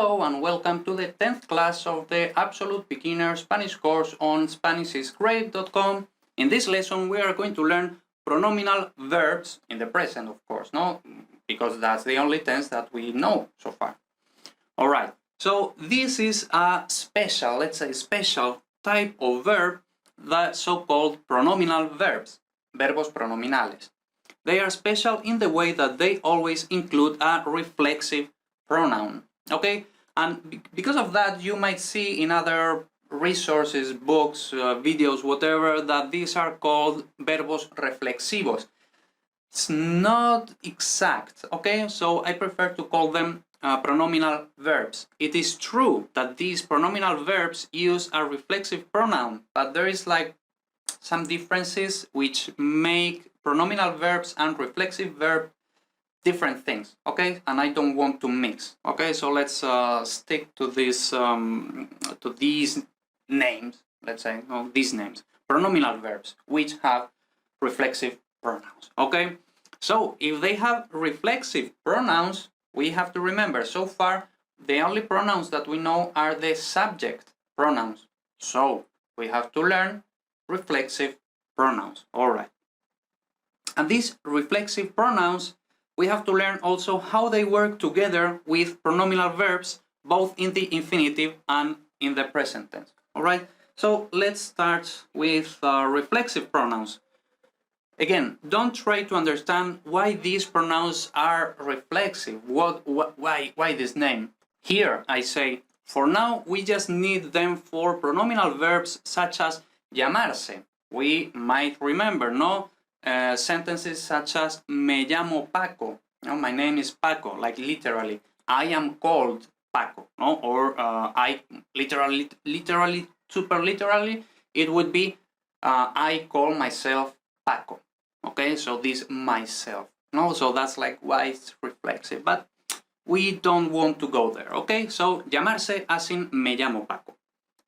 Hello and welcome to the 10th class of the Absolute Beginner Spanish course on SpanishIsGreat.com. In this lesson we are going to learn pronominal verbs in the present, of course, no? Because that's the only tense that we know so far. Alright, so this is a special, let's say special type of verb, the so-called pronominal verbs, verbos pronominales. They are special in the way that they always include a reflexive pronoun. Okay, and because of that, you might see in other resources, books, videos, whatever, that these are called verbos reflexivos. It's not exact, okay? So I prefer to call them pronominal verbs. It is true that these pronominal verbs use a reflexive pronoun, but there is like some differences which make pronominal verbs and reflexive verb different things, okay? And I don't want to mix, okay? So let's stick to this to these names, let's say, no, these names, pronominal verbs which have reflexive pronouns, okay? So if they have reflexive pronouns, we have to remember so far the only pronouns that we know are the subject pronouns. So we have to learn reflexive pronouns, all right? And these reflexive pronouns, we have to learn also how they work together with pronominal verbs, both in the infinitive and in the present tense. All right, so let's start with reflexive pronouns. Again, don't try to understand why these pronouns are reflexive. Why this name? Here I say, for now, we just need them for pronominal verbs such as llamarse. We might remember, no? Sentences such as me llamo Paco, no, my name is Paco, like literally, I am called Paco, no, or I literally, super literally, it would be I call myself Paco. Okay, so this myself, no, so that's like why it's reflexive, but we don't want to go there. Okay, so llamarse as in me llamo Paco.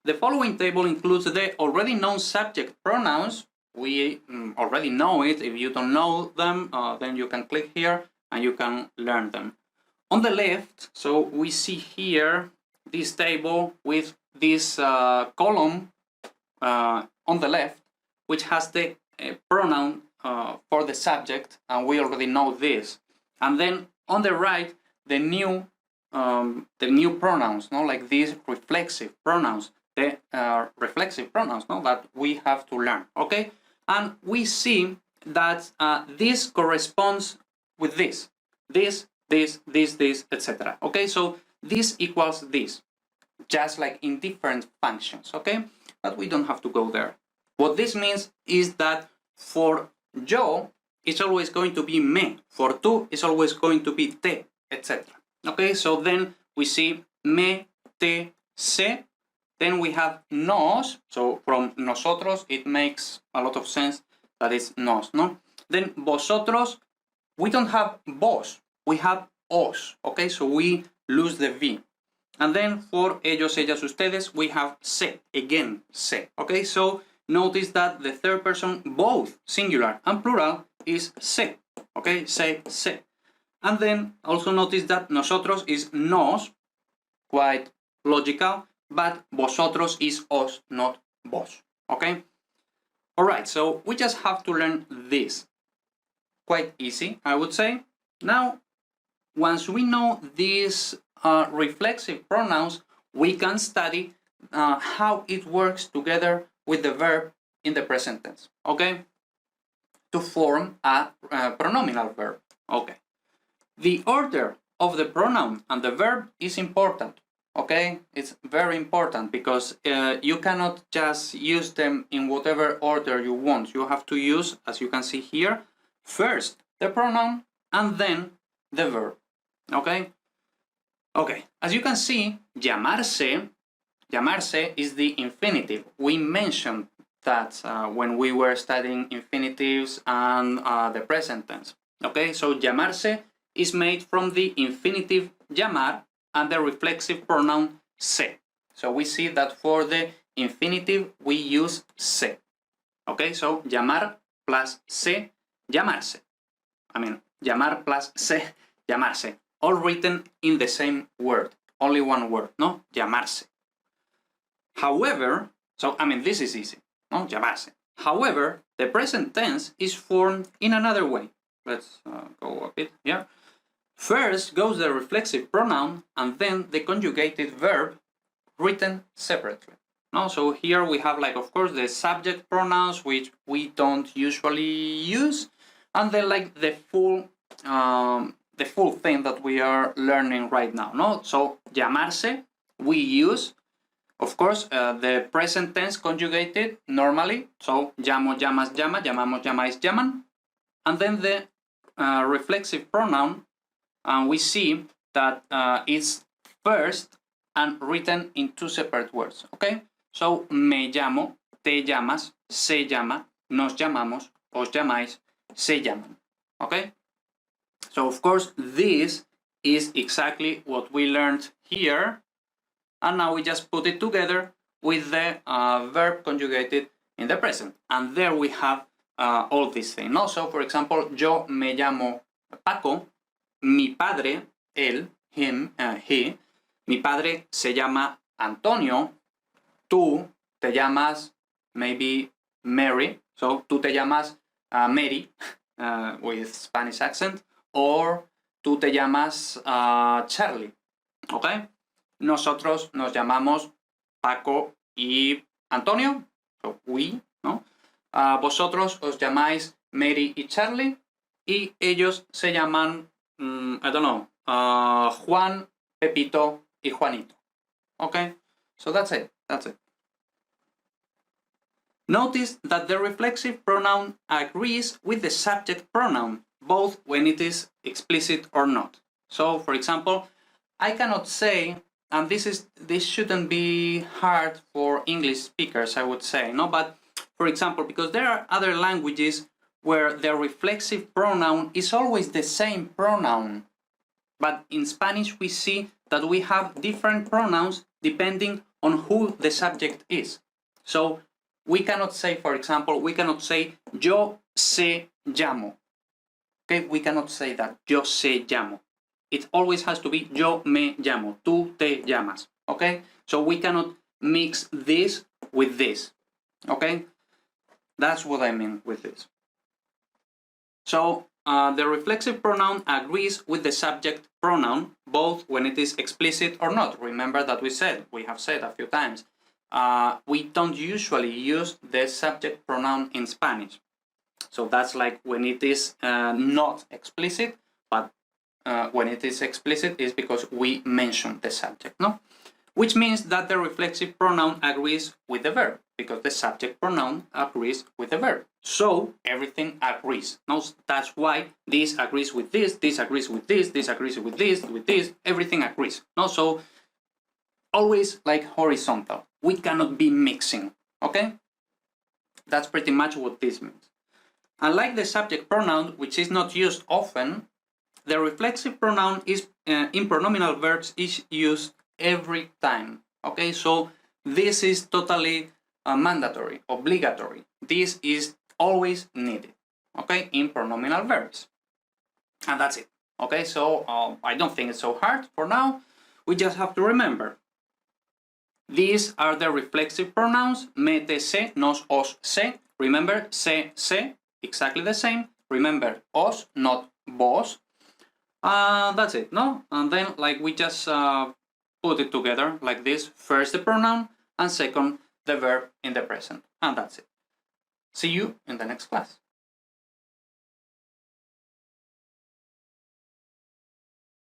The following table includes the already known subject pronouns. We already know it. If you don't know them, then you can click here and you can learn them. On the left, so we see here this table with this column on the left, which has the pronoun for the subject, and we already know this. And then on the right, the new pronouns, no, like these reflexive pronouns, the reflexive pronouns, no, that we have to learn. Okay. And we see that this corresponds with this, etc. Okay, so this equals this, just like in different functions, okay? But we don't have to go there. What this means is that for yo, it's always going to be me. For tú, it's always going to be te, etc. Okay, so then we see me, te, se. Then we have nos, so from nosotros it makes a lot of sense that it's nos, no? Then vosotros, we don't have vos, we have os, okay? So we lose the V. And then for ellos, ellas, ustedes, we have se, again, se, okay? So notice that the third person, both singular and plural, is se, okay? Se, se. And then also notice that nosotros is nos, quite logical, but vosotros is os, not vos, okay? All right, so we just have to learn this. Quite easy, I would say. Now, once we know these reflexive pronouns, we can study how it works together with the verb in the present tense, okay? To form a pronominal verb, okay? The order of the pronoun and the verb is important. Okay, it's very important because you cannot just use them in whatever order you want. You have to use, as you can see here, first the pronoun and then the verb. Okay? Okay, as you can see, llamarse is the infinitive. We mentioned that when we were studying infinitives and the present tense. Okay, so llamarse is made from the infinitive llamar and the reflexive pronoun se. So we see that for the infinitive we use se. Okay, so llamar plus se, llamarse. I mean, llamar plus se, llamarse. All written in the same word. only one word, no? Llamarse. However, so I mean, this is easy, no? Llamarse. However, the present tense is formed in another way. Let's go a bit here. First goes the reflexive pronoun and then the conjugated verb written separately. No? So here we have, like, of course, the subject pronouns, which we don't usually use, and then like the full thing that we are learning right now. No? So llamarse, we use, of course, the present tense conjugated normally. So llamo, llamas, llama, llamamos, llamáis, llaman, and then the reflexive pronoun. And we see that it's first and written in two separate words, okay? So, me llamo, te llamas, se llama, nos llamamos, os llamáis, se llaman, okay? So, of course, this is exactly what we learned here, and now we just put it together with the verb conjugated in the present. And there we have all these things, no? So, for example, yo me llamo Paco, mi padre, él, him, he, mi padre se llama Antonio, tú te llamas maybe Mary, so tú te llamas Mary with Spanish accent, or tú te llamas Charlie, ¿ok? Nosotros nos llamamos Paco y Antonio, so we, ¿no? Vosotros os llamáis Mary y Charlie, y ellos se llaman I don't know, Juan, Pepito, y Juanito. Okay, so that's it. Notice that the reflexive pronoun agrees with the subject pronoun, both when it is explicit or not. So, for example, I cannot say, and this shouldn't be hard for English speakers, I would say, no? But, for example, because there are other languages where the reflexive pronoun is always the same pronoun. But in Spanish we see that we have different pronouns depending on who the subject is. So we cannot say, for example, yo se llamo. Okay, we cannot say that, yo se llamo. It always has to be yo me llamo, tú te llamas. Okay, so we cannot mix this with this. Okay, that's what I mean with this. So the reflexive pronoun agrees with the subject pronoun, both when it is explicit or not. Remember that we have said a few times, we don't usually use the subject pronoun in Spanish. So that's like when it is not explicit, but when it is explicit is because we mention the subject, no? Which means that the reflexive pronoun agrees with the verb, because the subject pronoun agrees with the verb. So everything agrees. No? That's why this agrees with this agrees with this agrees with this, everything agrees. No? So always like horizontal. We cannot be mixing. Okay? That's pretty much what this means. Unlike the subject pronoun, which is not used often, the reflexive pronoun is in pronominal verbs is used every time. Okay, so this is totally mandatory, obligatory. This is always needed, okay, in pronominal verbs. And that's it. Okay, so I don't think it's so hard for now. We just have to remember. These are the reflexive pronouns, me, te, se, nos, os, se. Remember, se, exactly the same. Remember, os, not vos. That's it, no? And then, like, we just put it together like this. First the pronoun, and second the verb in the present. And that's it. See you in the next class.